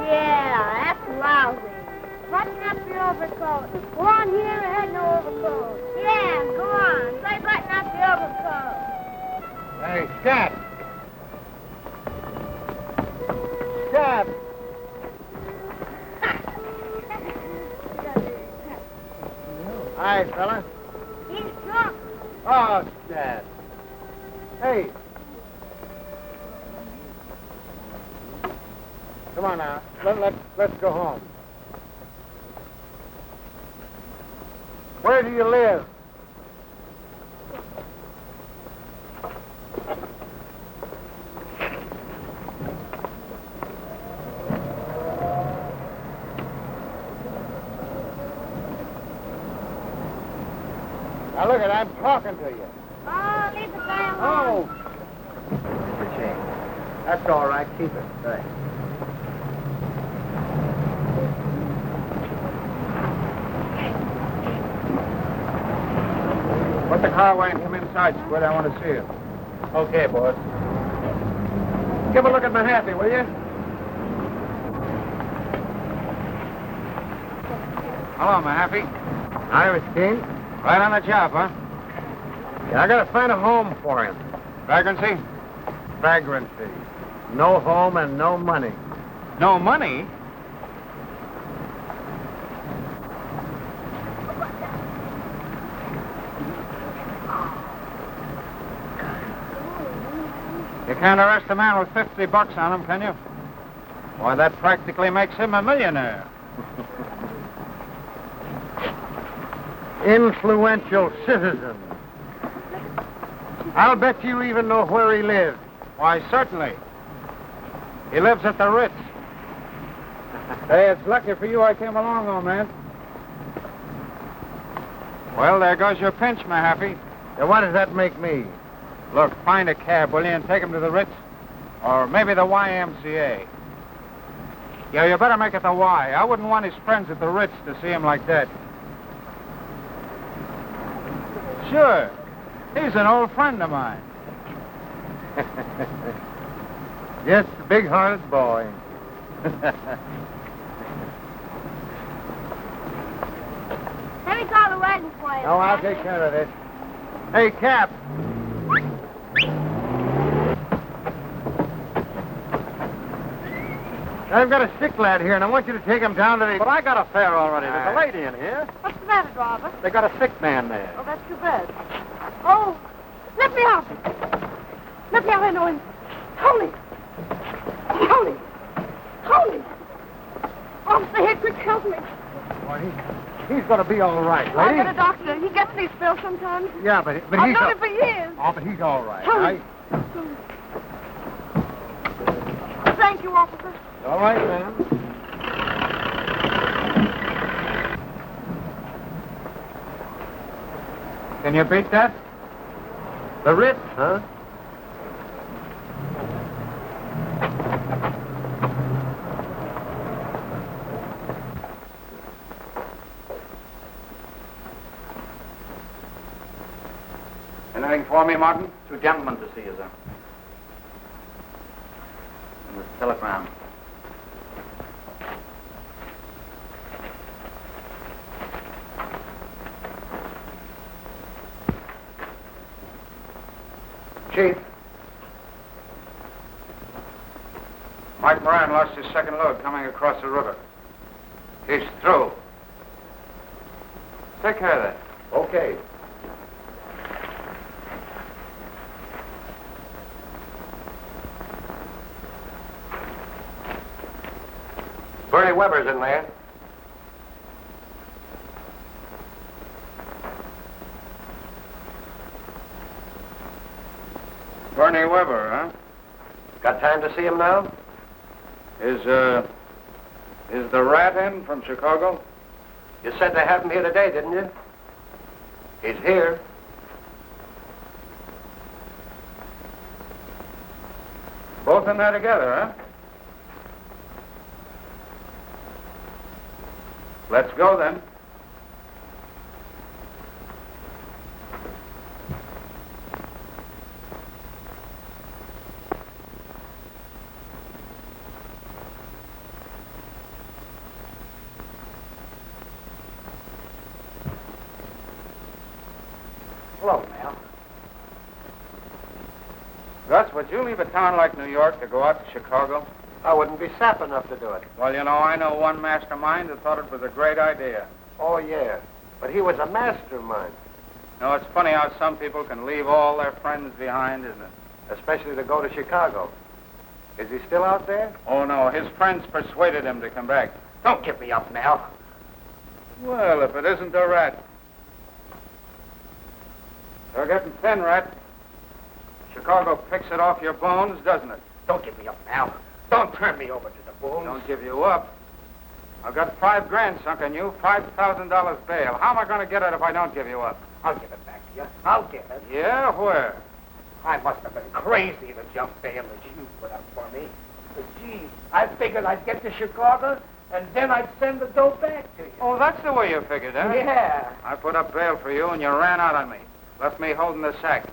Yeah, that's lousy. Button up your overcoat. Go on here and had no overcoat. Yeah, go on. Say button up the overcoat. Hey, Scott. Scott. Hi, fella. He's drunk. Oh, Scott. Hey. Come on now. Let's go home. Where do you live? Now look I'm talking to you. Oh, leave the guy alone. Oh. It's your change. That's all right. Keep it. Thanks. Put the car away and come inside, Squid. I want to see you. Okay, boss. Give a look at Mahaffey, will you? Hello, Mahaffey. Hi, Mr. King. Right on the job, huh? Yeah, I gotta find a home for him. Vagrancy? Vagrancy. No home and no money. No money? You can't arrest a man with $50 on him, can you? Why, that practically makes him a millionaire. Influential citizen. I'll bet you even know where he lives. Why, certainly. He lives at the Ritz. Hey, it's lucky for you I came along, old man. Well, there goes your pinch, Mahaffey. Now, what does that make me? Look, find a cab, will you, and take him to the Ritz? Or maybe the YMCA. Yeah, you better make it the Y. I wouldn't want his friends at the Ritz to see him like that. Sure. He's an old friend of mine. Just a big-hearted boy. Let me call the wagon for you. No, I'll take care of this. Hey, Cap. I've got a sick lad here, and I want you to take him down to the... But I got a fare already. There's a lady in here. What's the matter, driver? They got a sick man there. Oh, that's too bad. Oh, let me out. Let me out, I know him. Tony. Tony. Tony. Officer Hickory, help me. Boy, he's going to be all right, I've lady. got a doctor. He gets me spills sometimes. Yeah, but I've he's... known him for years. Oh, but he's all right. Tony. Thank you, officer. All right, ma'am. Can you beat that? The Ritz, huh? Anything for me, Martin? Two gentlemen to see you, sir. And this telegram. Chief. Mike Moran lost his second load coming across the river. He's through. Take care of that. Okay. Bernie Weber's in there. Bernie Weber, huh? Got time to see him now? Is the rat in from Chicago? You said they have him here today, didn't you? He's here. Both in there together, huh? Let's go, then. Gus, would you leave a town like New York to go out to Chicago? I wouldn't be sap enough to do it. Well, you know, I know one mastermind that thought it was a great idea. Oh, yeah. But he was a mastermind. No, it's funny how some people can leave all their friends behind, isn't it? Especially to go to Chicago. Is he still out there? Oh, no. His friends persuaded him to come back. Don't give me up, Mel. Well, if it isn't a rat. You're getting thin, rat. Chicago picks it off your bones, doesn't it? Don't give me up, Mel. Don't turn me over to the bulls. Don't give you up. I've got $5,000 sunk in you, $5,000 bail. How am I going to get it if I don't give you up? I'll give it back to you. I'll give it. Yeah, where? I must have been crazy to jump bail that you put up for me. But, gee, I figured I'd get to Chicago, and then I'd send the dough back to you. Oh, that's the way you figured, huh? Yeah. I put up bail for you, and you ran out on me. Left me holding the sack.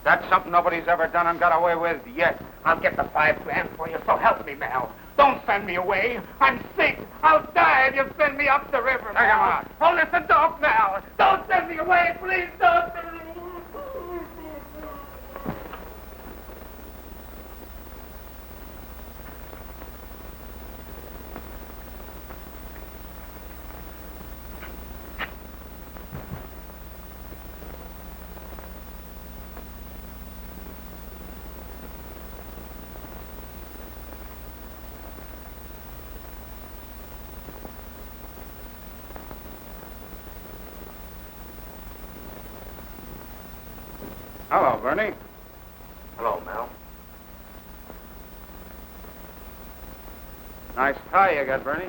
That's something nobody's ever done and got away with yet. I'll get the $5,000 for you, so help me, Mel. Don't send me away. I'm sick. I'll die if you send me up the river, Take him out. Oh, listen, don't, Mel. Don't send me away, please. Don't. Hello, Bernie. Hello, Mel. Nice tie you got, Bernie.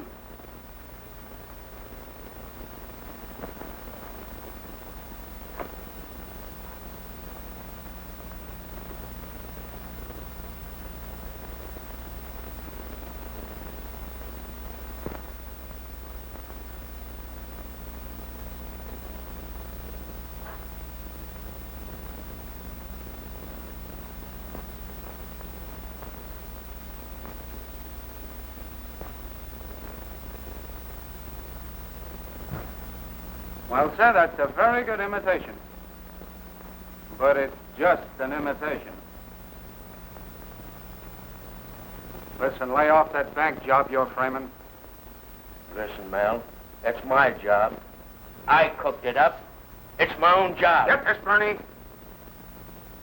Well, sir, that's a very good imitation. But it's just an imitation. Listen, lay off that bank job you're framing. Listen, Mel, that's my job. I cooked it up. It's my own job. Get this, Bernie.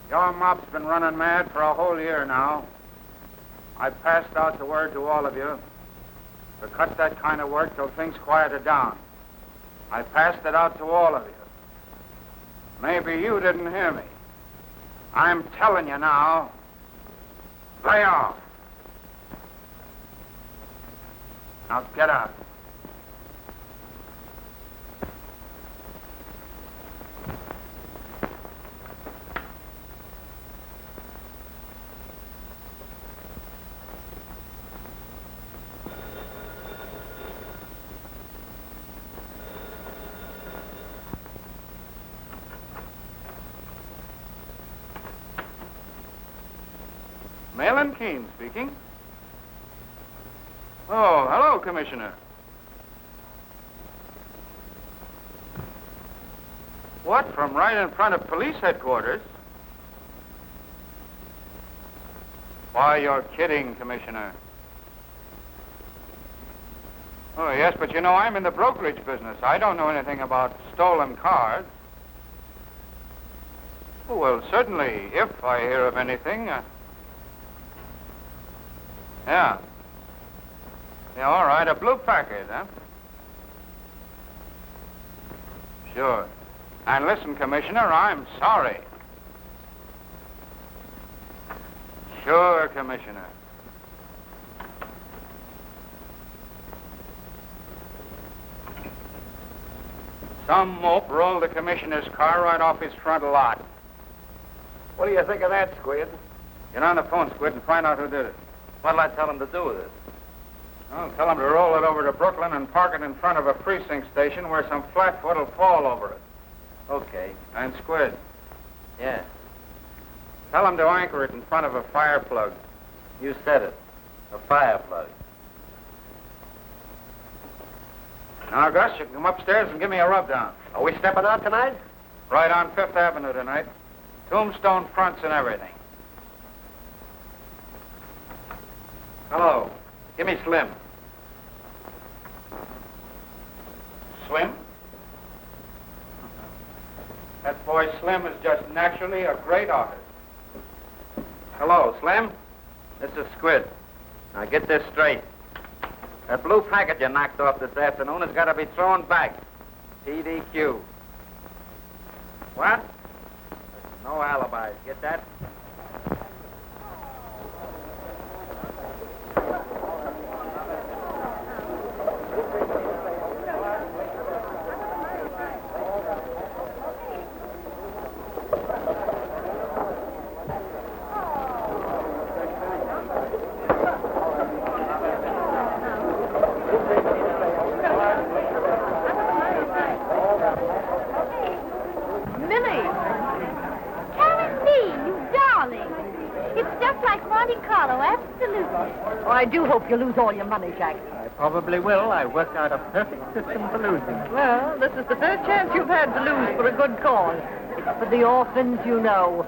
Your mob's been running mad for a whole year now. I passed out the word to all of you to cut that kind of work till things quieted down. I passed it out to all of you. Maybe you didn't hear me. I'm telling you now, lay off. Now get out. Malin Keene speaking. Oh, hello, Commissioner. What, from right in front of police headquarters? Why, you're kidding, Commissioner. Oh, yes, but you know, I'm in the brokerage business. I don't know anything about stolen cars. Oh, well, certainly, if I hear of anything... Yeah. Yeah, all right, a blue Packard, huh? Sure. And listen, Commissioner, I'm sorry. Sure, Commissioner. Some mope rolled the Commissioner's car right off his front lot. What do you think of that, Squid? Get on the phone, Squid, and find out who did it. What'll I tell him to do with it? Well, tell him to roll it over to Brooklyn and park it in front of a precinct station where some flatfoot will fall over it. Okay. And Squid, Yeah. tell him to anchor it in front of a fire plug. You said it. A fire plug. Now, Gus, you can come upstairs and give me a rub-down. Are we stepping out tonight? Right on Fifth Avenue tonight. Tombstone fronts and everything. Hello. Give me Slim. Slim? That boy Slim is just naturally a great artist. Hello, Slim. This is Squid. Now get this straight. That blue packet you knocked off this afternoon has got to be thrown back. PDQ. What? No alibis. Get that? I do hope you lose all your money, Jack. I probably will. I worked out a perfect system for losing. Well, this is the first chance you've had to lose for a good cause. It's for the orphans, you know.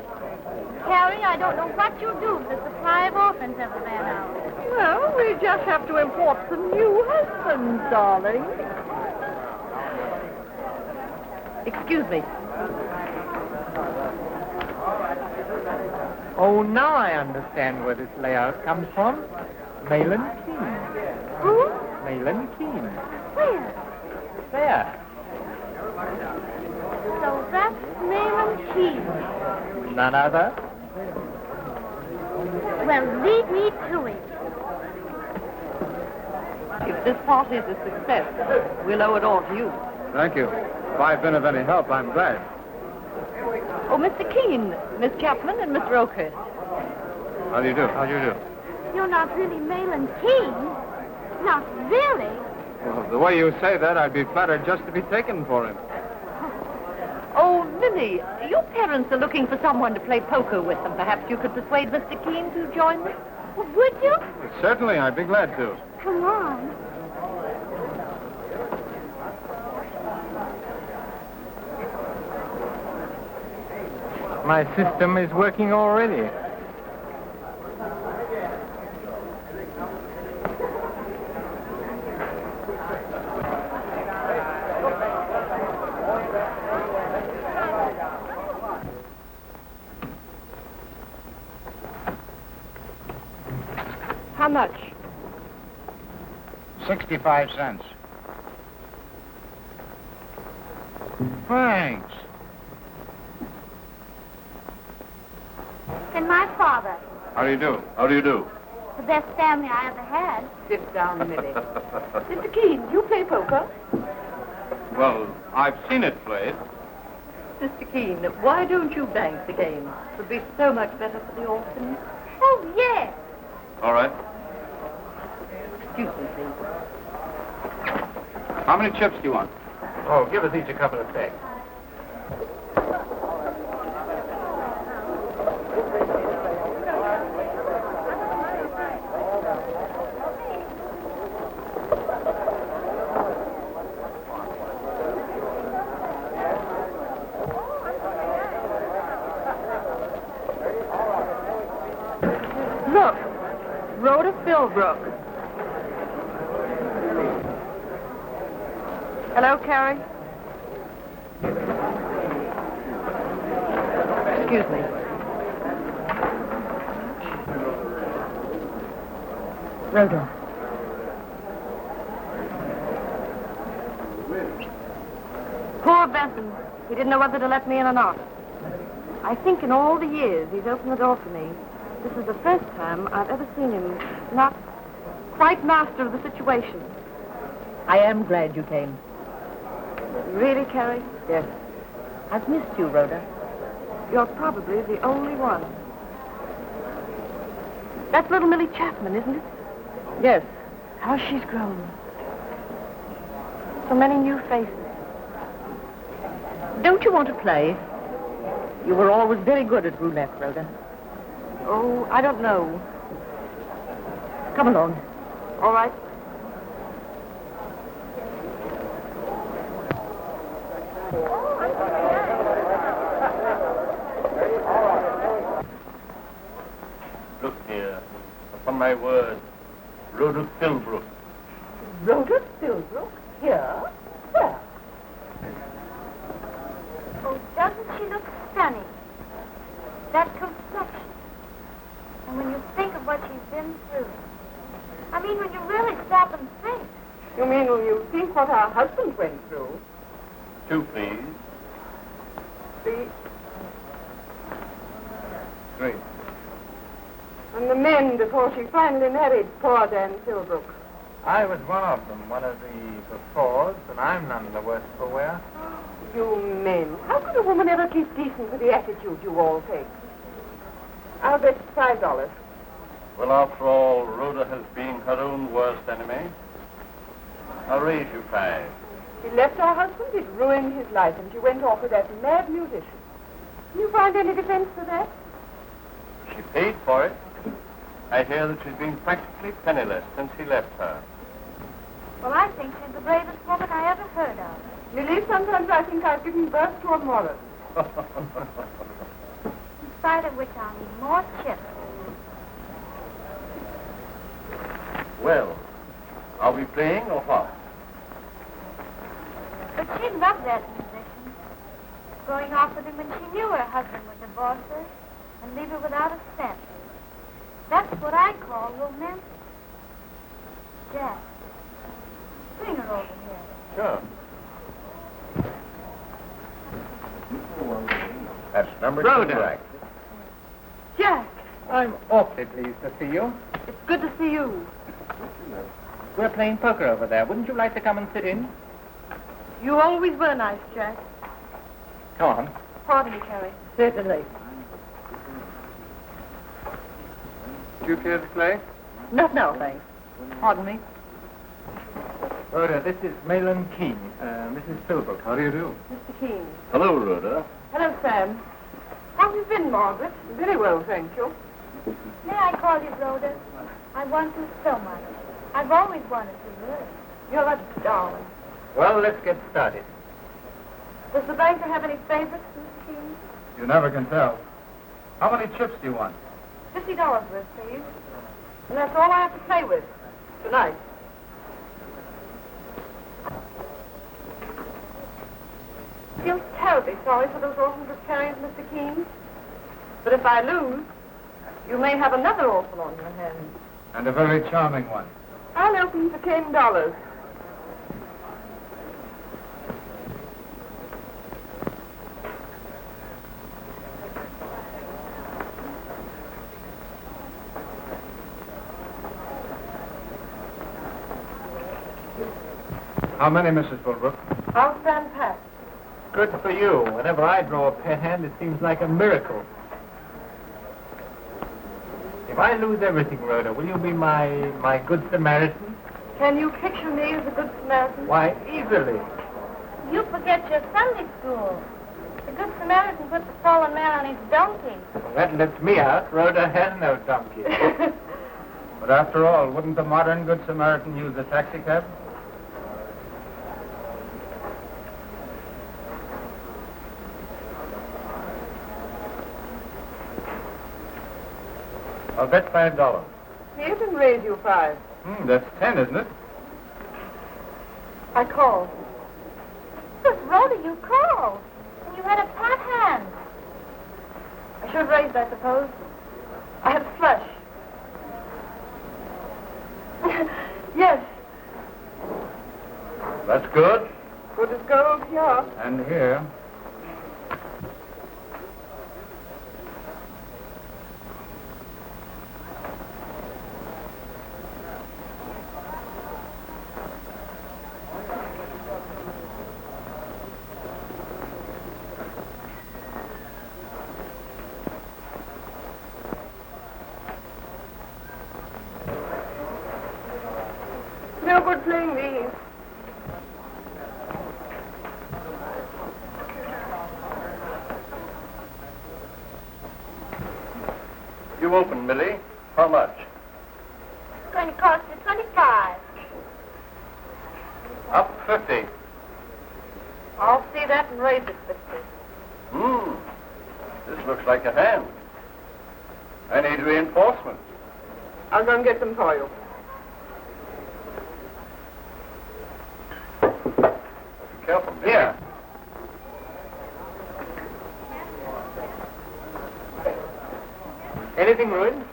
Harry, I don't know what you'll do if the supply of orphans ever ran out. Well, we just have to import some new husbands, darling. Excuse me. Oh, now I understand where this layout comes from. Malin Keene. Who? Malin Keene. Where? There. So that's Malin Keene. None other. Well, lead me to it. If this party is a success, we'll owe it all to you. Thank you. If I've been of any help, I'm glad. Oh, Mr. Keene, Miss Chapman, and Mr. Oakhurst. How do you do? How do you do? You're not really Malin Keene. Not really. Well, the way you say that, I'd be flattered just to be taken for him. Oh, Lily, your parents are looking for someone to play poker with them. Perhaps you could persuade Mr. Keene to join them? Well, would you? Certainly, I'd be glad to. Come on. My system is working already. How much? 65 cents. Thanks. And my father. How do you do? How do you do? The best family I ever had. Sit down, Millie. Mr. Keene, you play poker? Well, I've seen it played. Mr. Keene, why don't you bank the game? It would be so much better for the orphans. Oh, yes. All right. Excuse me, please. How many chips do you want? Oh, give us each a couple of pegs. Look, Roda Filbruk. Hello, Carrie. Excuse me. Rhoda. Poor Benson. He didn't know whether to let me in or not. I think in all the years he's opened the door for me, this is the first time I've ever seen him not quite master of the situation. I am glad you came. Really, Carrie? Yes. I've missed you, Rhoda. You're probably the only one. That's little Millie Chapman, isn't it? Yes. How she's grown. So many new faces. Don't you want to play? You were always very good at roulette, Rhoda. Oh, I don't know. Come along. All right. Look here. Upon my word, Roda Filbruk. Roda Filbruk? Here? Where? Oh, doesn't she look stunning? That complexion. And when you think of what she's been through. I mean, when you really stop and think. You mean when you think what our husband went through? 2, please. 3. 3. And the men before she finally married poor Dan Philbrook. I was one of them, one of the befores, and I'm none the worse for wear. You men. How could a woman ever keep decent with the attitude you all take? I'll bet $5. Well, after all, Rhoda has been her own worst enemy. I'll raise you 5. She left her husband, it ruined his life, and she went off with that mad musician. Can you find any defense for that? She paid for it. I hear that she's been practically penniless since he left her. Well, I think she's the bravest woman I ever heard of. Lily, sometimes I think I've given birth to a moral. In spite of which I'll need more chips. Well, are we playing or what? But she loved that musician. Going off with him when she knew her husband would divorce her and leave her without a cent. That's what I call romantic. Jack, bring her over here. Sure. That's number 2, Rhoda. Jack, I'm awfully pleased to see you. it's good to see you. We're playing poker over there. Wouldn't you like to come and sit in? You always were nice, Jack. Come on. Pardon me, Carrie. Certainly. Do you care to play? Not now, thanks. Pardon me. Rhoda, this is Malin Keene, Mrs. Philbrook. How do you do? Mr. Keene. Hello, Rhoda. Hello, Sam. How have you been, Margaret? Very well, thank you. May I call you Rhoda? I want to so much. I've always wanted to, really. You're a darling. Well, let's get started. Does the banker have any favorites, Mr. Keene? You never can tell. How many chips do you want? $50 worth, please. And that's all I have to play with tonight. I feel terribly sorry for those orphans of carriers, Mr. Keene. But if I lose, you may have another orphan on your hands. And a very charming one. I'll open for $10. How many, Mrs. Philbrook? I'll stand pat. Good for you. Whenever I draw a pet hand, it seems like a miracle. If I lose everything, Rhoda, will you be my good Samaritan? Can you picture me as a good Samaritan? Why, easily. You forget your Sunday school. The Good Samaritan puts the fallen man on his donkey. Well, that lets me out. Rhoda has no donkey. But after all, wouldn't the modern Good Samaritan use a taxi cab? I'll bet $5. Here can raise you 5. That's 10, isn't it? I called. But Rhoda, you called. And you had a pat hand. I should have raised, I suppose. I had a flush. Yes. That's good. Good as gold, yeah. And here. No good playing these. You open, Millie. How much? It's going to cost you $25. Up 50. I'll see that and raise it 50. This looks like a hand. I need reinforcements. I'll go and get them for you. Anything ruined?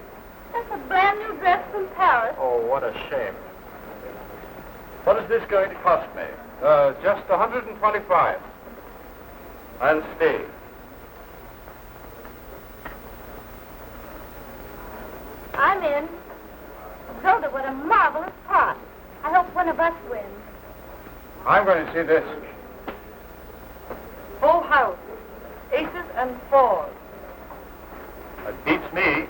That's a brand new dress from Paris. Oh, what a shame. What is this going to cost me? Just 125. I'll stay. I'm in. Rhoda, what a marvelous part. I hope one of us wins. I'm going to see this. Full house. Aces and fours. That beats me.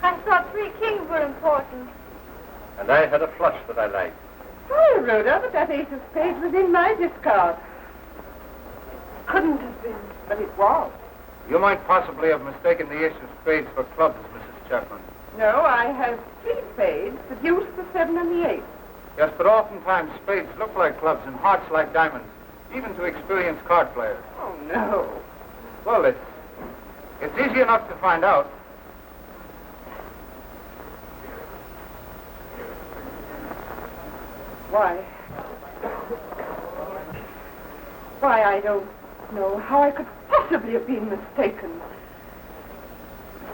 I thought 3 kings were important. And I had a flush that I liked. Oh, Rhoda, but that ace of spades was in my discard. Couldn't have been, but it was. You might possibly have mistaken the ace of spades for clubs, Mrs. Chapman. No, I have 3 spades, the deuce, the 7, and the 8. Yes, but oftentimes spades look like clubs and hearts like diamonds, even to experienced card players. Oh, no. Well, it's easy enough to find out. Why, I don't know how I could possibly have been mistaken.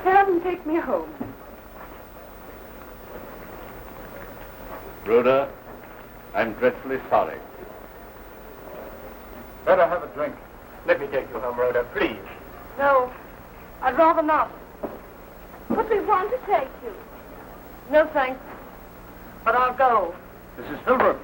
Sam, take me home. Rhoda, I'm dreadfully sorry. Better have a drink. Let me take you home, Rhoda, please. No, I'd rather not. But we want to take you. No, thanks. But I'll go. Mrs. Philbrook.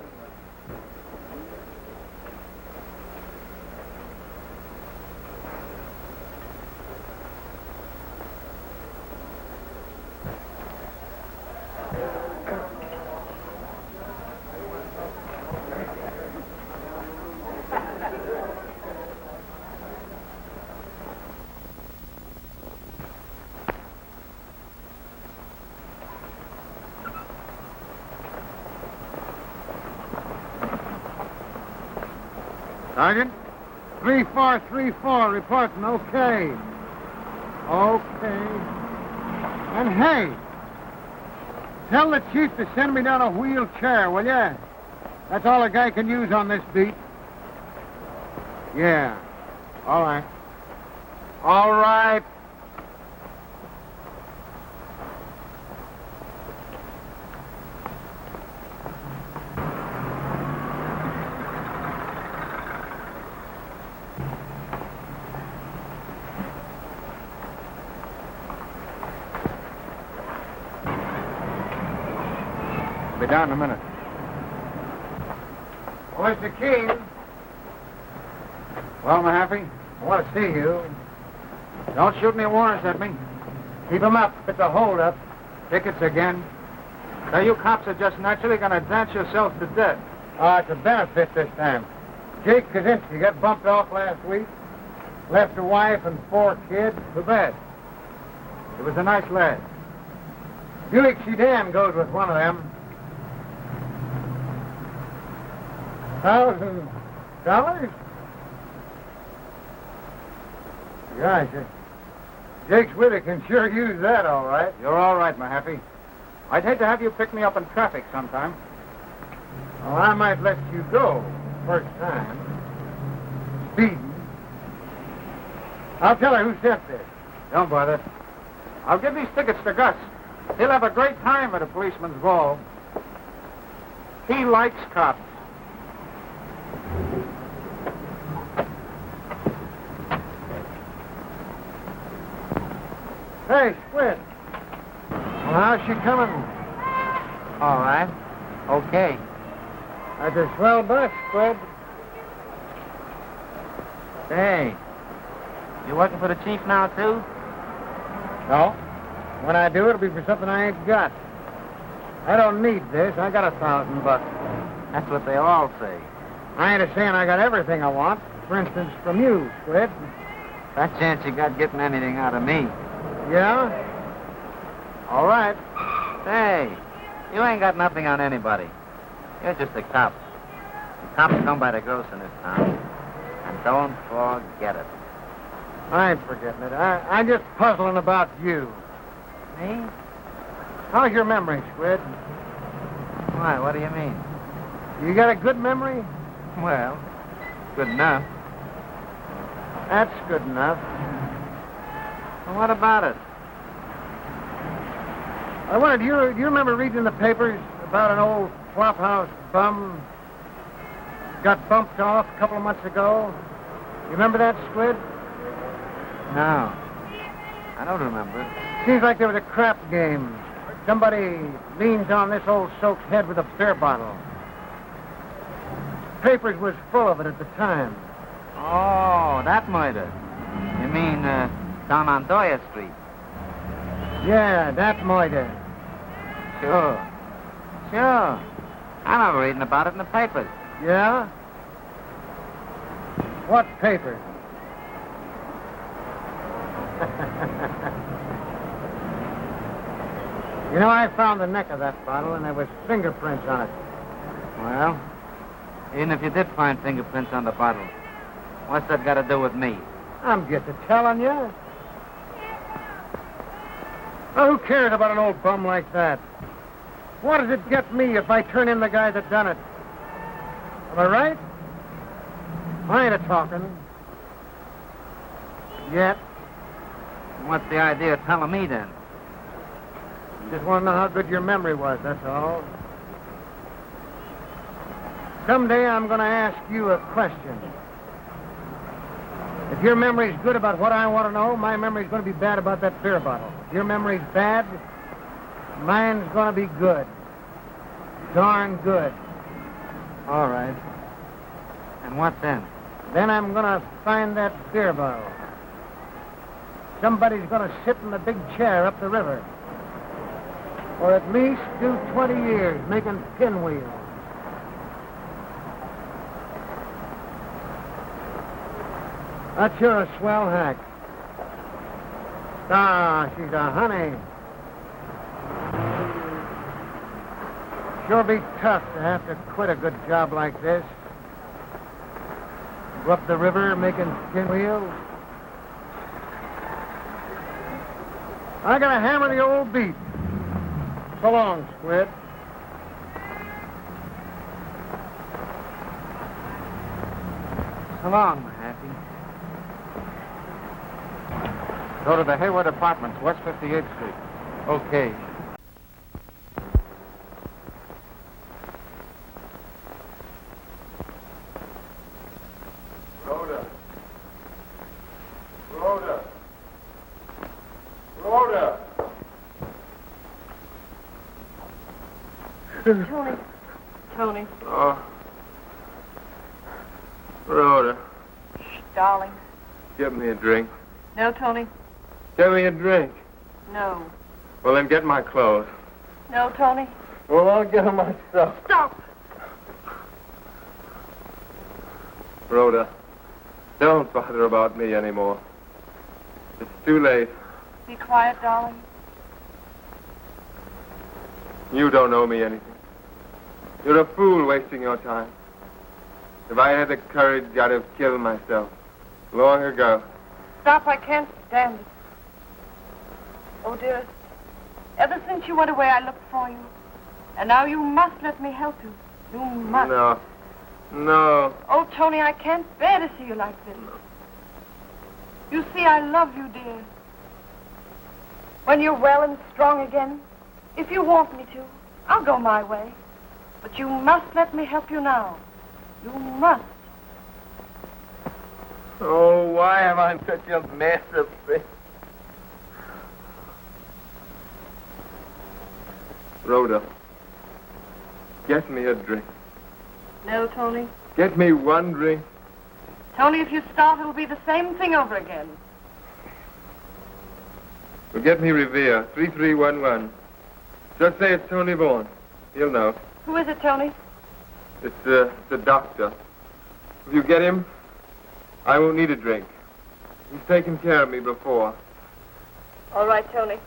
Sergeant? 3434, reporting, okay. Okay. And hey, tell the chief to send me down a wheelchair, will ya? That's all a guy can use on this beat. Yeah. All right. All right. Be down in a minute. Well, Mr. Keene. Well, Mahaffey, I want to see you. Don't shoot any warrants at me. Keep 'em up. It's a hold-up. Tickets again. So you cops are just naturally going to dance yourselves to death. Oh, it's a benefit this time. Jake Kaczynski got bumped off last week. Left a wife and 4 kids. Too bad. He was a nice lad. Buick sedan goes with one of them. $1,000? Gosh, Jake's Witter can sure use that, all right. You're all right, Mahaffey. I'd hate to have you pick me up in traffic sometime. Well, I might let you go first time. Speeding. I'll tell her who sent this. Don't bother. I'll give these tickets to Gus. He'll have a great time at a policeman's ball. He likes cops. Hey, Squid. Well, how's she coming? All right. Okay. That's a swell bus, Squid. Hey, you working for the chief now, too? No. When I do, it'll be for something I ain't got. I don't need this. I got $1,000. That's what they all say. I ain't a-saying I got everything I want. For instance, from you, Squid. That chance you got getting anything out of me. Yeah? All right. Hey, you ain't got nothing on anybody. You're just a cop. Cops come by the gross in this town. And don't forget it. I ain't forgetting it. I'm just puzzling about you. Me? How's your memory, Squid? Why, what do you mean? You got a good memory? Well, good enough. That's good enough. Well, what about it? I wondered, do you remember reading in the papers about an old flophouse bum got bumped off a couple of months ago? You remember that, Squid? No. I don't remember it. Seems like there was a crap game. Somebody leans on this old soak's head with a beer bottle. Papers was full of it at the time. Oh, that murder. You mean down on Doyer Street? Yeah, that murder. Sure. Sure. I remember reading about it in the papers. Yeah? What paper? You know, I found the neck of that bottle, and there was fingerprints on it. Well, even if you did find fingerprints on the bottle, what's that got to do with me? I'm just telling you. Well, who cares about an old bum like that? What does it get me if I turn in the guy that done it? Am I right? I ain't a-talking. Yet. What's the idea of telling me, then? Just want to know how good your memory was, that's all. Someday I'm going to ask you a question. If your memory's good about what I want to know, my memory's going to be bad about that beer bottle. If your memory's bad, mine's going to be good. Darn good. All right. And what then? Then I'm going to find that beer bottle. Somebody's going to sit in the big chair up the river. Or at least do 20 years making pinwheels. That's sure a swell hack. Ah, she's a honey. Sure be tough to have to quit a good job like this. Go up the river making pinwheels. I gotta hammer the old beat. So long, Squid. So long, my happy. Go to the Hayward Apartments, West 58th Street. Okay. Rhoda. Rhoda. Rhoda. Tony. Tony. Oh. Rhoda, Shh, darling. get me a drink. No, Tony. Get me a drink. No. Well, then get my clothes. No, Tony. Well, I'll get them myself. Stop. Rhoda, don't bother about me anymore. It's too late. Be quiet, darling. You don't owe me anything. You're a fool wasting your time. If I had the courage, I'd have killed myself long ago. Stop, I can't stand it. Oh, dearest, ever since you went away, I looked for you. And now you must let me help you. You must. No. No. Oh, Tony, I can't bear to see you like this. You see, I love you, dear. When you're well and strong again, if you want me to, I'll go my way. But you must let me help you now. You must. Oh, why am I such a mess of things? Rhoda, get me a drink. No, Tony. Get me one drink. Tony, if you start, it'll be the same thing over again. Well, get me Revere, 3311. Just say it's Tony Vaughan. He'll know. Who is it, Tony? It's the doctor. If you get him, I won't need a drink. He's taken care of me before. All right, Tony.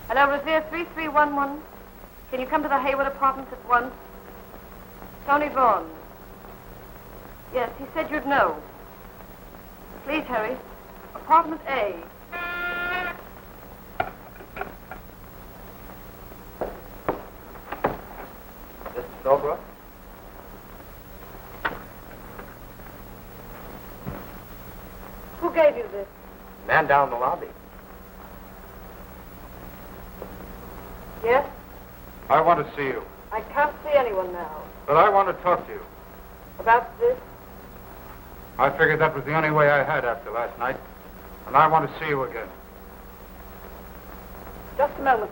Hello, Revere 3311. Can you come to the Hayward Apartments at once? Tony Vaughan. Yes, he said you'd know. Please hurry. Apartment A. Dobra? Who gave you this? Man down the lobby. Yes? I want to see you. I can't see anyone now. But I want to talk to you. About this? I figured that was the only way I had after last night. And I want to see you again. Just a moment.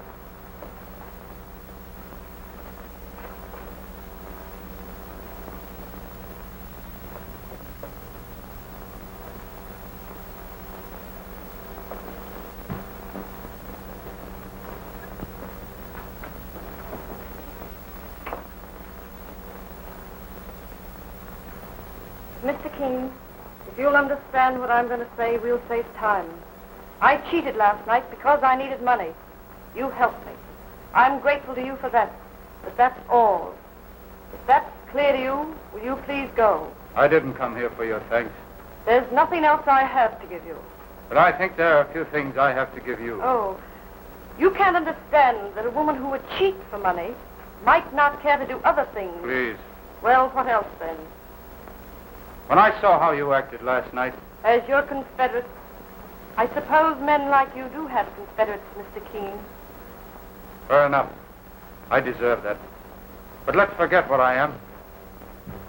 Mr. Keene, if you'll understand what I'm going to say, we'll save time. I cheated last night because I needed money. You helped me. I'm grateful to you for that. But that's all. If that's clear to you, will you please go? I didn't come here for your thanks. There's nothing else I have to give you. But I think there are a few things I have to give you. Oh, you can't understand that a woman who would cheat for money might not care to do other things. Please. Well, what else then? When I saw how you acted last night, As your confederate, I suppose men like you do have confederates, Mr. Keene. fair enough. I deserve that. But let's forget what I am.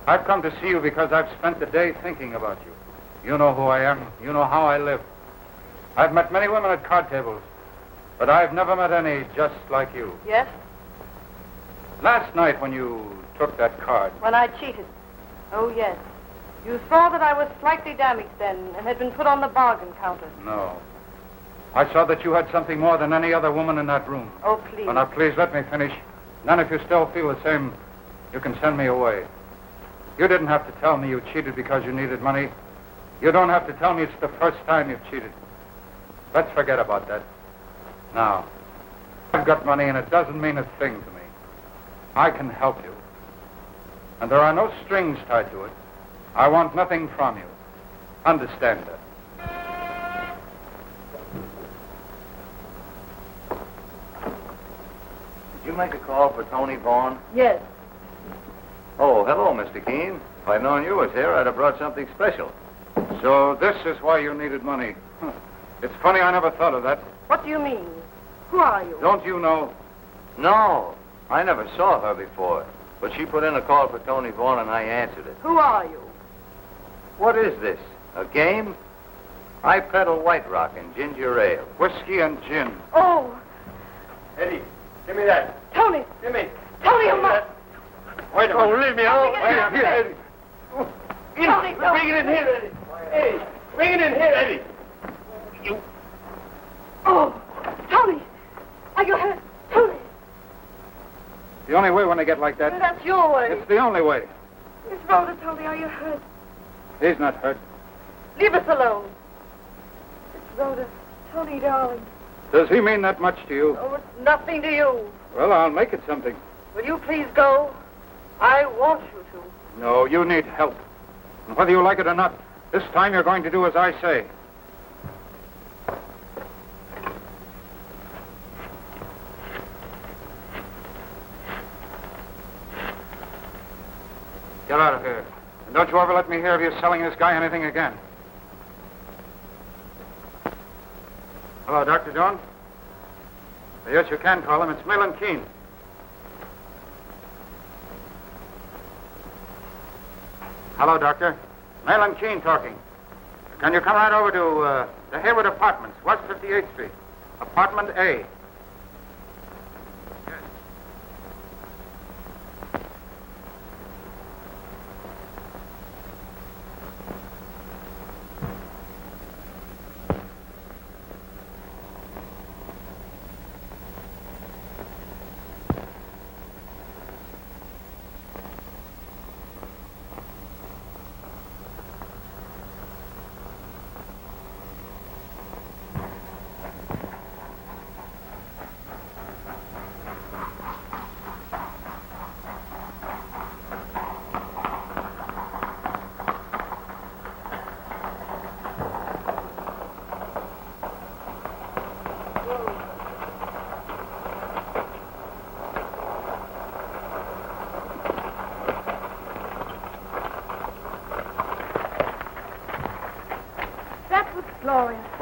I've come to see you because I've spent the day thinking about you. You know who I am. You know how I live. I've met many women at card tables, but I've never met any just like you. Yes? Last night when you took that card, When I cheated. Oh, yes. You saw that I was slightly damaged then and had been put on the bargain counter. no. I saw that you had something more than any other woman in that room. Oh, please. Well, now, please, let me finish. Then if you still feel the same, you can send me away. You didn't have to tell me you cheated because you needed money. You don't have to tell me it's the first time you've cheated. Let's forget about that. Now, I've got money and it doesn't mean a thing to me. I can help you. And there are no strings tied to it. I want nothing from you. Understand that. Did you make a call for Tony Vaughn? Yes. Oh, hello, Mr. Keene. If I'd known you was here, I'd have brought something special. So this is why you needed money. Huh. It's funny I never thought of that. What do you mean? Who are you? Don't you know? No, I never saw her before. But she put in a call for Tony Vaughn, and I answered it. Who are you? What is this? A game? I peddle White Rock and ginger ale. Whiskey and gin. Oh, Eddie, give me that. Tony. Give me. Tony, you must. Wait a minute. Oh, leave me alone. Let me get Here, down. Eddie. Tony, don't. Bring it in here, Eddie. Hey, bring it in here, Eddie. You. Oh, Tony. Are you hurt? Tony. The only way when they get like that, That's your way. it's the only way. Miss Rhoda, Tony, are you hurt? He's not hurt. Leave us alone. Miss Rhoda, Tony, darling. Does he mean that much to you? Oh, it's nothing to you. Well, I'll make it something. Will you please go? I want you to. No, you need help. And whether you like it or not, this time you're going to do as I say. Get out of here. And don't you ever let me hear of you selling this guy anything again. Hello, Dr. John? Yes, you can call him. It's Malin Keene. Hello, Doctor. Malin Keene talking. Can you come right over to the Hayward Apartments, West 58th Street, Apartment A? Yes.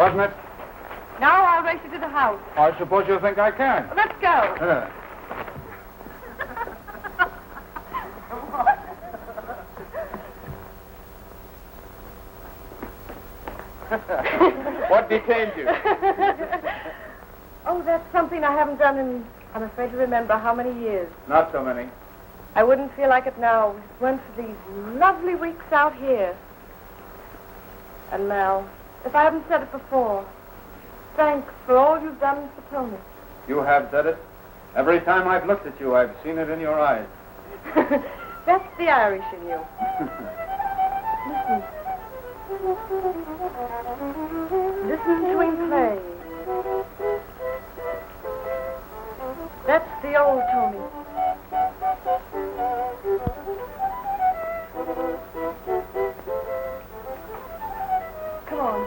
Wasn't it? Now I'll race you to the house. I suppose you think I can. Let's go. What detained you? Oh, that's something I haven't done in, I'm afraid to remember how many years. Not so many. I wouldn't feel like it now if it weren't for these lovely weeks out here. And Mel, if I haven't said it before, thanks for all you've done for Tony. You have said it. Every time I've looked at you, I've seen it in your eyes. That's the Irish in you. Listen. Listen to him play. That's the old Tony. Come on.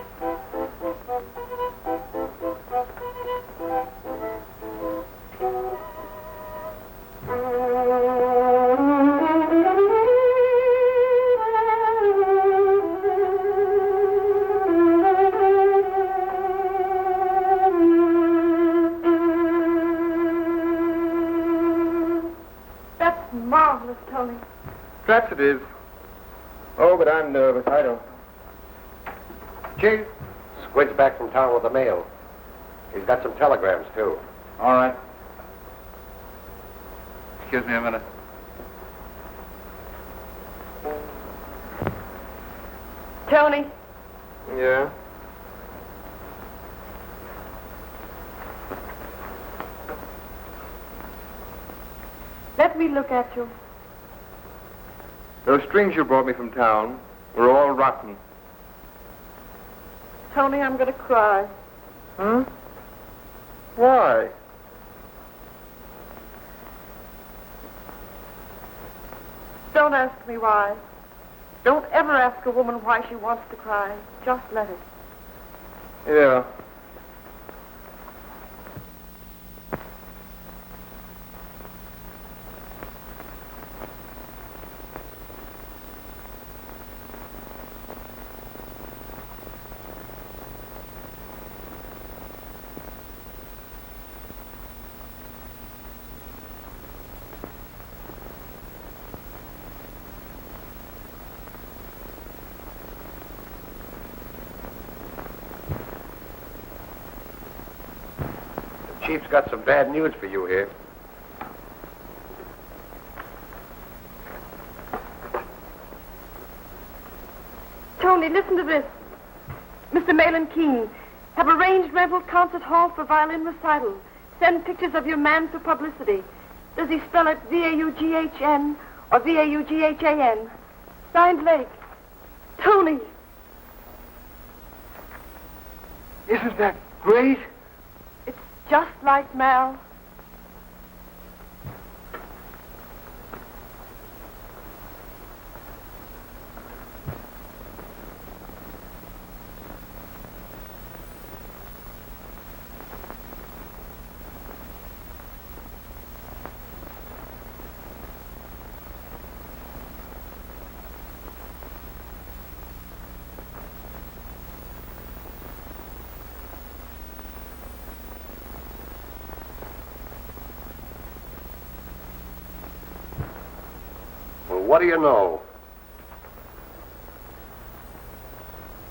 That's marvelous, Tony. Perhaps it is. Oh, but I'm nervous. I don't. Chief, Squid's back from town with the mail. He's got some telegrams, too. All right. Excuse me a minute. Tony, Yeah? let me look at you. Those strings you brought me from town were all rotten. Tony, I'm going to cry. Huh? Why? Don't ask me why. Don't ever ask a woman why she wants to cry. Just let it. Yeah. Chief's got some bad news for you here. Tony, listen to this. Mr. Malin Keene, have arranged rental concert hall for violin recital. Send pictures of your man for publicity. Does he spell it V-A-U-G-H-N or V-A-U-G-H-A-N? Signed Lake. Tony. Isn't that great? It's just like Mal. What do you know?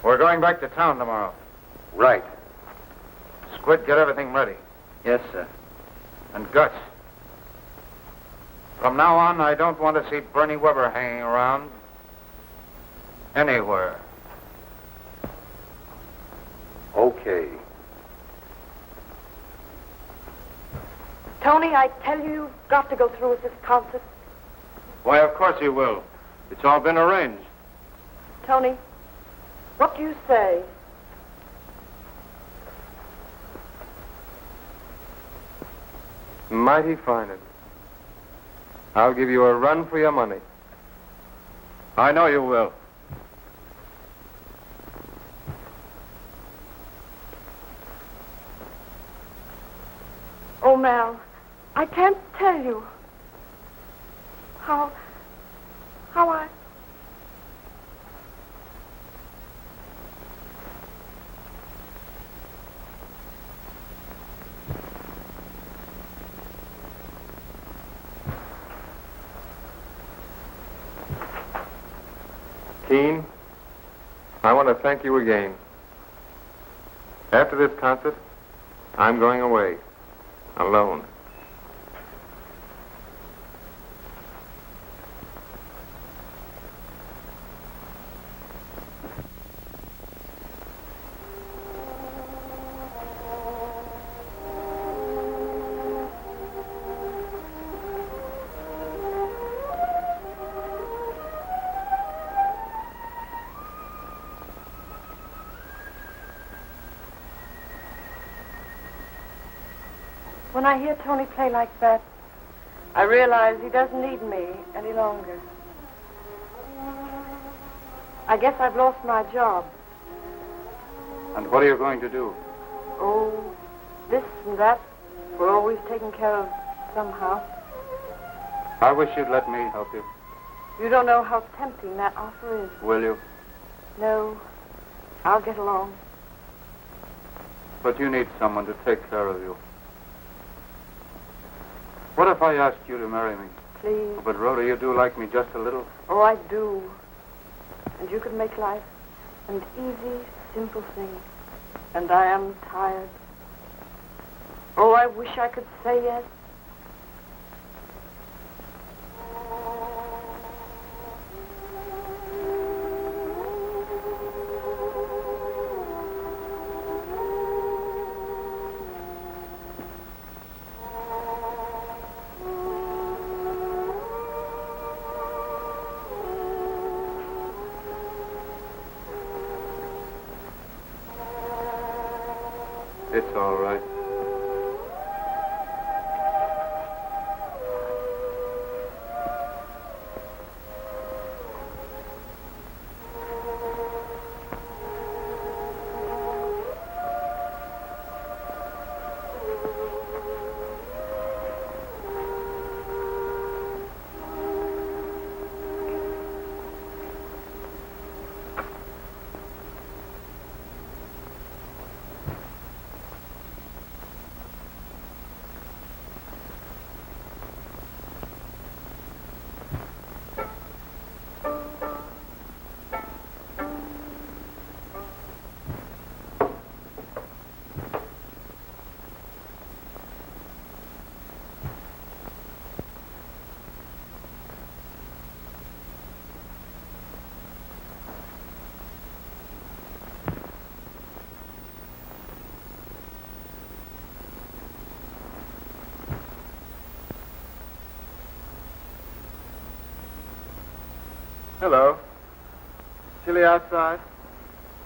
We're going back to town tomorrow. Right. Squid, get everything ready. Yes, sir. And Gus. From now on, I don't want to see Bernie Weber hanging around anywhere. Okay. Tony, I tell you, you've got to go through with this concert. Why, of course you will. It's all been arranged. Tony, what do you say? Mighty fine of you. I'll give you a run for your money. I know you will. Oh, Mal, I can't tell you how I... Keen, I want to thank you again. After this concert, I'm going away. Alone. When I hear Tony play like that, I realize he doesn't need me any longer. I guess I've lost my job. And what are you going to do? Oh, this and that. We're always taken care of somehow. I wish you'd let me help you. You don't know how tempting that offer is. Will you? No, I'll get along. But you need someone to take care of you. What if I asked you to marry me? Please. But, Rhoda, you do like me just a little. Oh, I do. And you could make life an easy, simple thing. And I am tired. Oh, I wish I could say yes. It's all right. Hello. Chilly outside?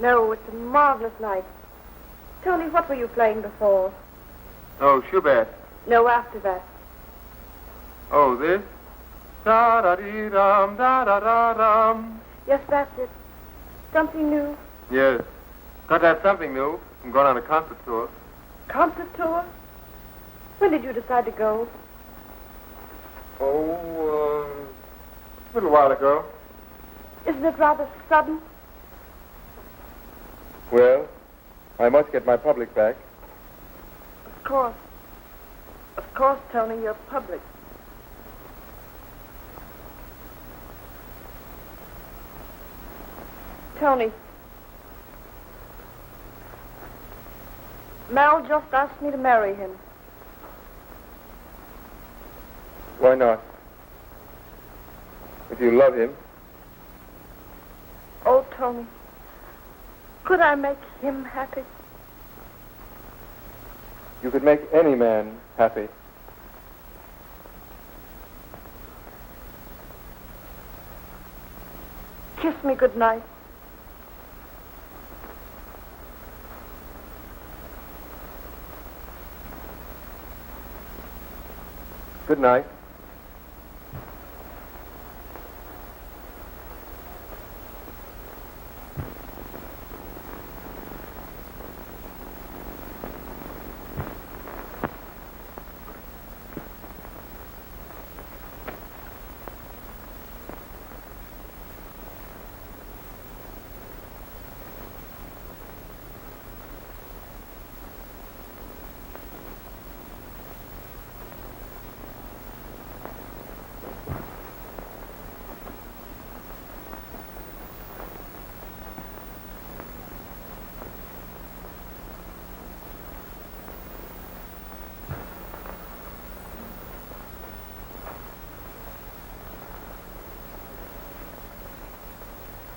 No, it's a marvelous night. Tony, what were you playing before? Oh, Schubert. No, after that. Oh, this? Da-da-dee-dum, da-da-da-dum. Yes, that's it. Something new. Yes. Got to have something new. I'm going on a concert tour. Concert tour? When did you decide to go? Oh, a little while ago. Isn't it rather sudden? Well, I must get my public back. Of course. Of course, Tony, you're public. Tony. Mal just asked me to marry him. Why not? If you love him. Oh, Tony. Could I make him happy? You could make any man happy. Kiss me good night. Good night.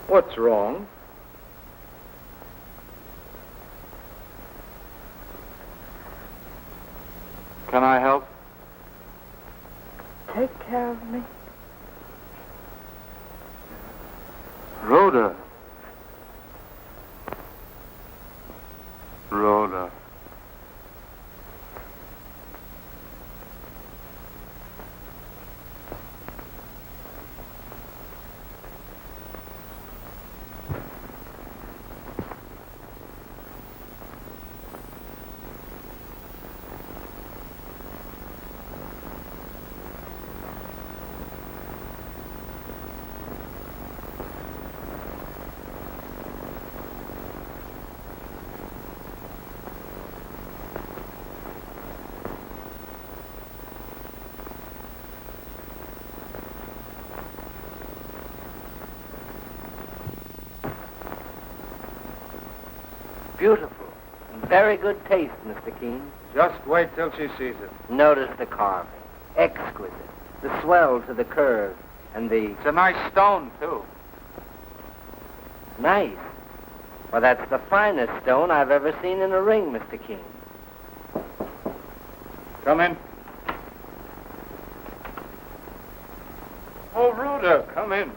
What's wrong? Can I help? Take care of me. Rhoda. Rhoda. Beautiful. Very good taste, Mr. Keene. Just wait till she sees it. Notice the carving. Exquisite. The swell to the curve. And the... It's a nice stone, too. Nice. Well, that's the finest stone I've ever seen in a ring, Mr. Keene. Come in. Oh, Rhoda, come in.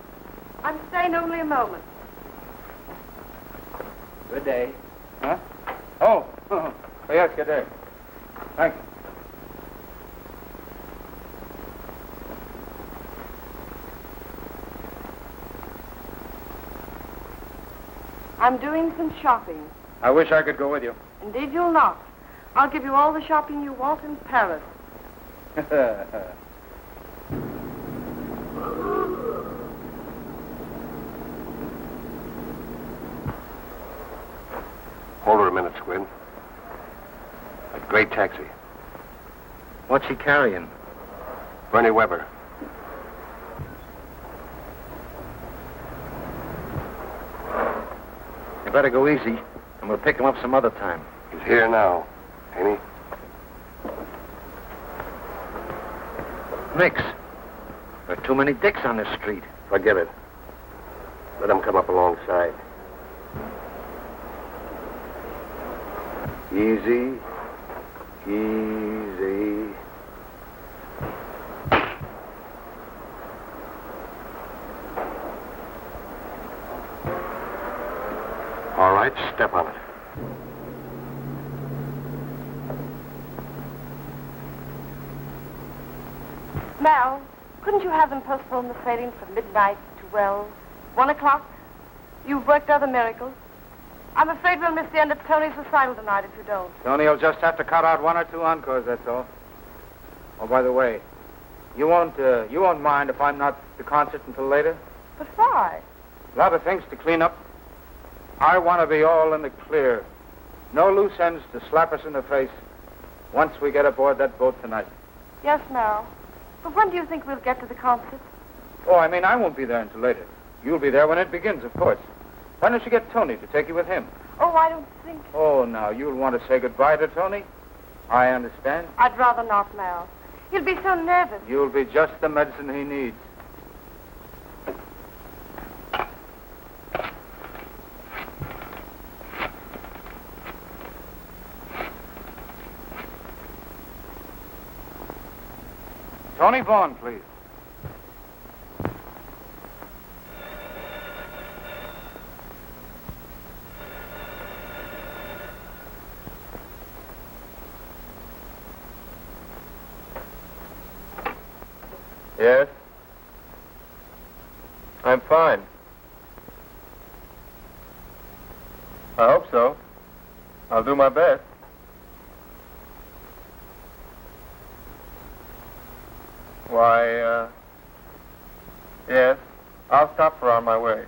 I'm staying only a moment. Good day. Huh? Oh, yes, good day. Thank you. I'm doing some shopping. I wish I could go with you. Indeed, you'll not. I'll give you all the shopping you want in Paris. Hold her a minute, Squid. A great taxi. What's she carrying? Bernie Weber. You better go easy, and we'll pick him up some other time. He's here now, ain't he? Nix. There are too many dicks on this street. Forget it. Let him come up alongside. Easy. Easy. All right, step on it. Mal, couldn't you have them postpone the sailing from midnight to, well, 1 o'clock? You've worked other miracles. I'm afraid we'll miss the end of Tony's recital tonight if you don't. Tony will just have to cut out 1 or 2 encores, that's all. Oh, by the way, you won't mind if I'm not at the concert until later? But why? A lot of things to clean up. I want to be all in the clear. No loose ends to slap us in the face once we get aboard that boat tonight. Yes, Mal. But when do you think we'll get to the concert? Oh, I mean, I won't be there until later. You'll be there when it begins, of course. Why don't you get Tony to take you with him? Oh, I don't think... Oh, now, you'll want to say goodbye to Tony? I understand. I'd rather not, Mal. He'll be so nervous. You'll be just the medicine he needs. Tony Vaughn, please. Yes? I'm fine. I hope so. I'll do my best. Why, yes, I'll stop her on my way.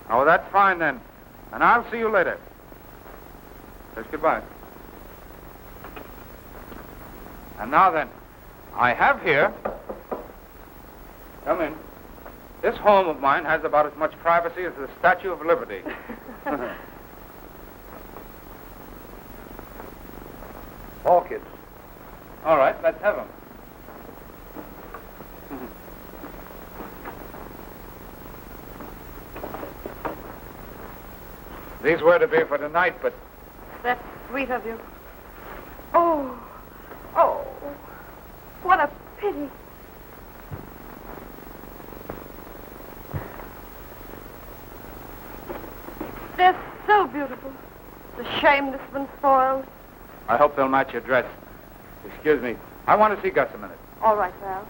Oh, that's fine, then. And I'll see you later. Just goodbye. And now, then, I have here... Come in. This home of mine has about as much privacy as the Statue of Liberty. Orchids. All right, let's have them. These were to be for tonight, but... That's sweet of you. Oh, what a pity. They're so beautiful. It's a shame this one's spoiled. I hope they'll match your dress. Excuse me. I want to see Gus a minute. All right, Val.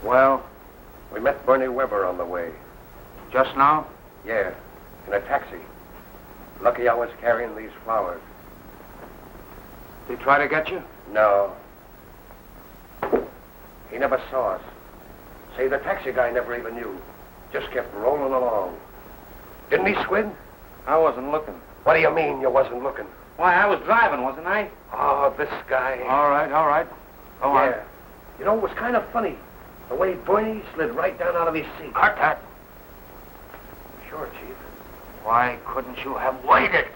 Well, we met Bernie Weber on the way. Just now? Yeah, in a taxi. Lucky I was carrying these flowers. Did he try to get you? No. He never saw us. Say, the taxi guy never even knew. Just kept rolling along. Didn't he, Squid? I wasn't looking. What do you mean you wasn't looking? Why, I was driving, wasn't I? Oh, this guy. All right. Go on. Yeah. You know, it was kind of funny. The way Bernie slid right down out of his seat. Cut that. Sure, Chief. Why couldn't you have waited?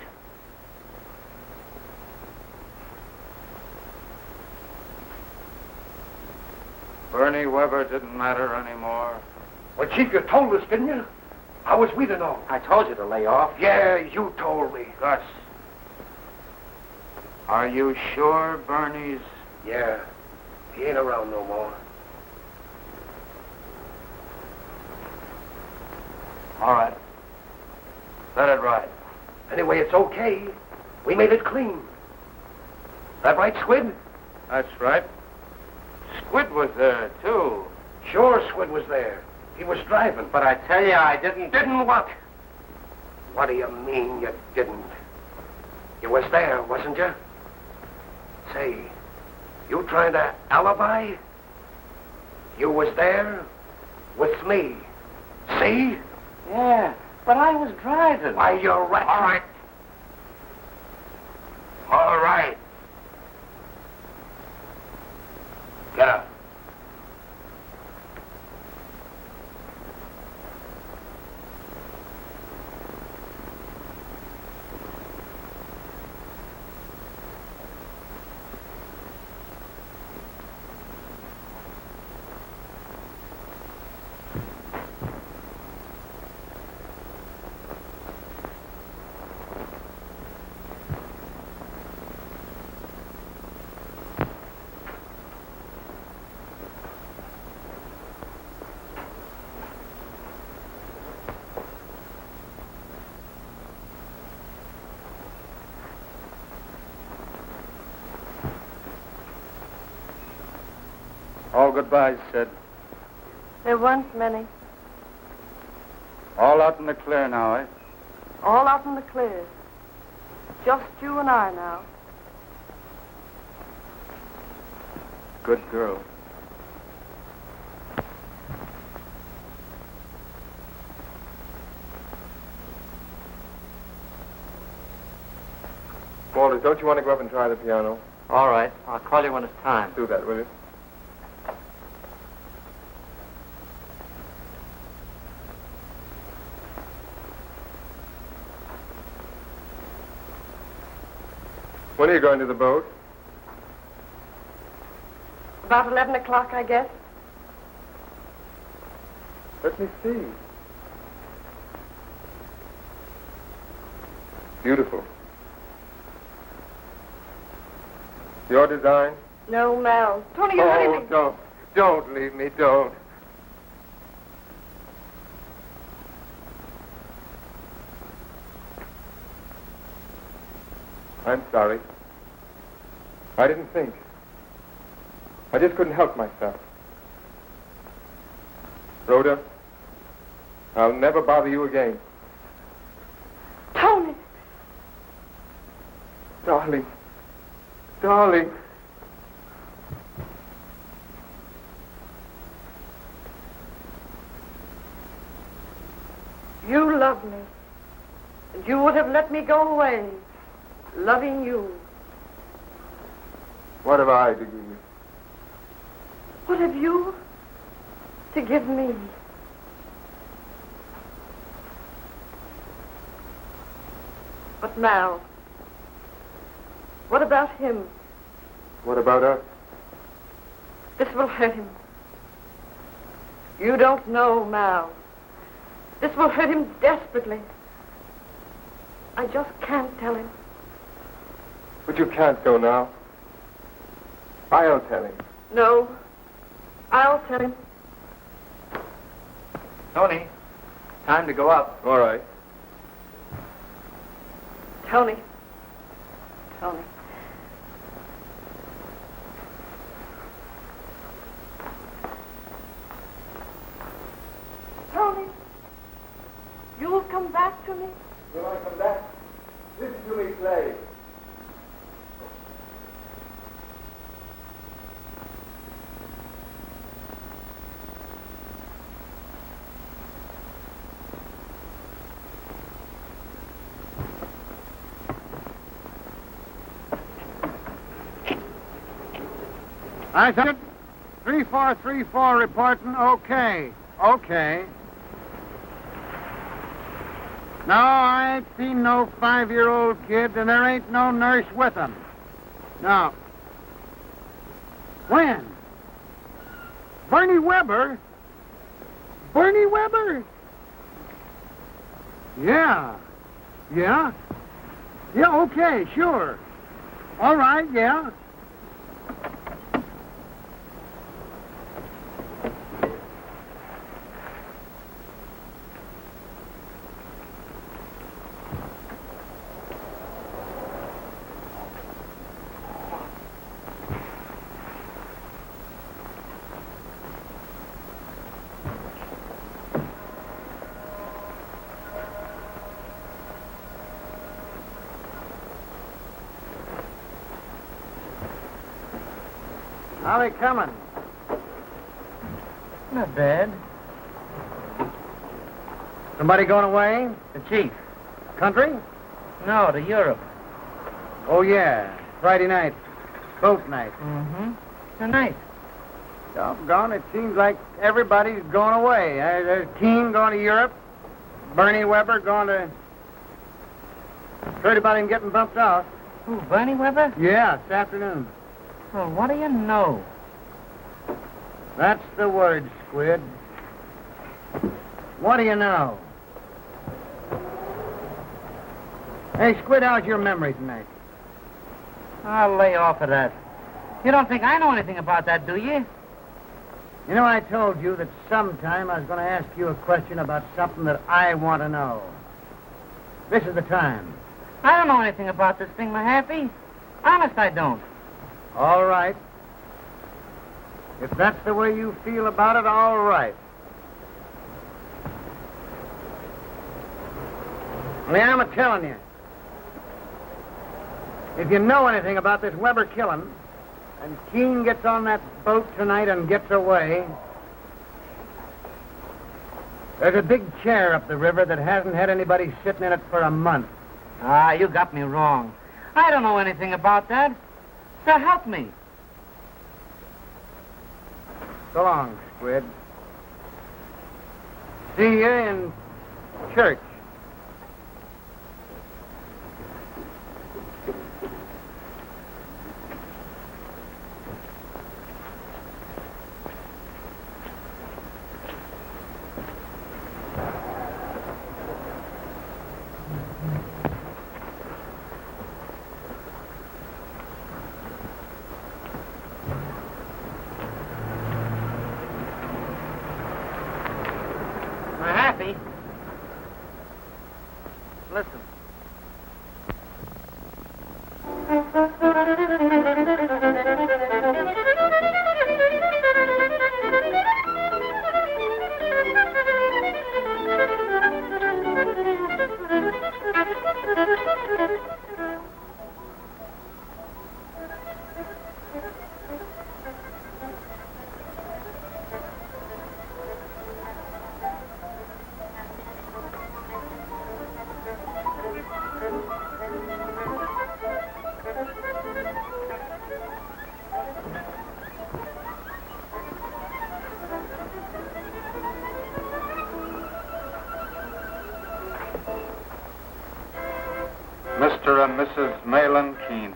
Bernie Weber didn't matter anymore. Well, Chief, you told us, didn't you? How was we to know? I told you to lay off. Yeah, you told me. Gus. Are you sure Bernie's... Yeah. He ain't around no more. All right. Let it ride. Anyway, it's okay. We made it clean. That right, Squid? That's right. Squid was there, too. Sure, Squid was there. He was driving. But I tell you, I didn't... Didn't what? What do you mean you didn't? You was there, wasn't you? Say, you trying to alibi? You was there with me. See? Yeah, but I was driving. Why, you're right. All right. All right. Get up. All goodbyes, Sid. There weren't many. All out in the clear now, eh? All out in the clear. Just you and I now. Good girl. Walter, don't you want to go up and try the piano? All right. I'll call you when it's time. Do that, will you? When are you going to the boat? About 11 o'clock, I guess. Let me see. Beautiful. Your design? No, Mel. Tony, you're hurting me. Don't leave me, don't. I'm sorry. I didn't think. I just couldn't help myself. Rhoda, I'll never bother you again. Tony! Darling. Darling. You love me. And you would have let me go away, loving you. What have I to give you? What have you to give me? But Mal, what about him? What about us? This will hurt him. You don't know, Mal. This will hurt him desperately. I just can't tell him. But you can't go now. I'll tell him. No. I'll tell him. Tony, time to go up. All right. Tony. Tony. Tony. You'll come back to me? Will I come back? Listen to me play. I said 3434 reporting. Okay. Okay. No, I ain't seen no 5-year-old kid, and there ain't no nurse with him. No. When? Bernie Weber? Bernie Weber? Yeah. Yeah? Yeah, okay, sure. All right, yeah. How they coming? Not bad. Somebody going away? The chief. Country? No, to Europe. Oh, yeah. Friday night. Boat night. Mm-hmm. Tonight. Doggone, it seems like everybody's going away. There's Keene going to Europe. Bernie Weber going to... Heard about him getting bumped off. Who, Bernie Weber? Yeah, this afternoon. Well, what do you know? That's the word, Squid. What do you know? Hey, Squid, how's your memory tonight? I'll lay off of that. You don't think I know anything about that, do you? You know, I told you that sometime I was going to ask you a question about something that I want to know. This is the time. I don't know anything about this thing, Mahaffey. Honest, I don't. All right. If that's the way you feel about it, all right. Only I'm a-telling you. If you know anything about this Weber killing, and Keene gets on that boat tonight and gets away, there's a big chair up the river that hasn't had anybody sitting in it for a month. Ah, you got me wrong. I don't know anything about that. So help me. So long, Squid. See you in church. Listen. Mr. and Mrs. Malin Keene.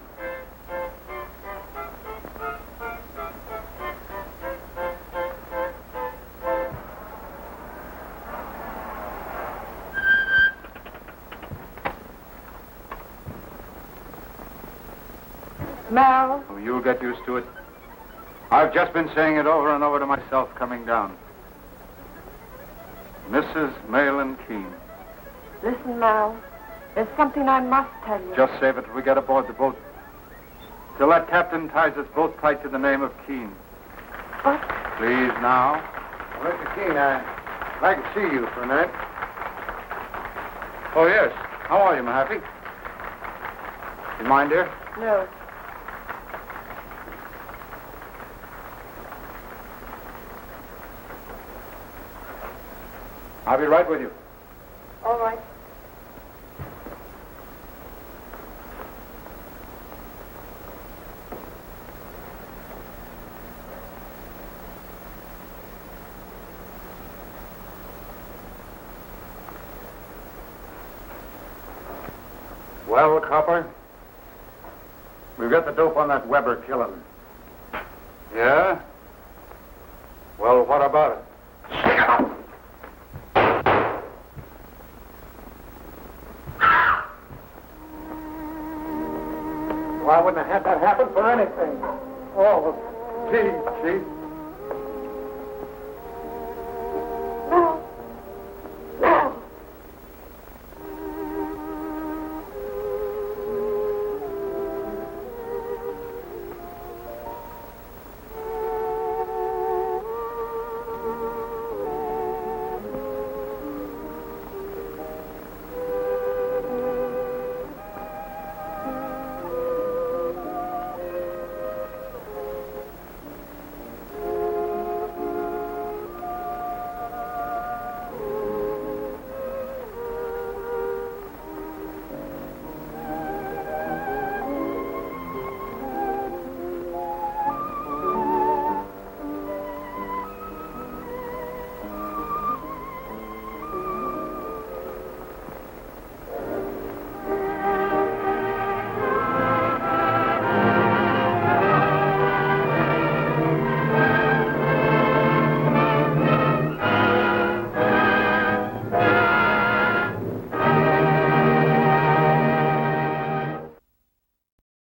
Mal. Oh, you'll get used to it. I've just been saying it over and over to myself coming down. Mrs. Malin Keene. Listen, Mal. There's something I must tell you. Just save it till we get aboard the boat. Till that captain ties us both tight to the name of Keene. What? Please, now. Well, Mr. Keene, I'd like to see you for a minute. Oh, yes. How are you, Mahaffey? You mind, dear? No. I'll be right with you. All right. Well, Copper, we've got the dope on that Weber killing. Yeah? Well, what about it? Well, I wouldn't have had that happen for anything. Oh, gee.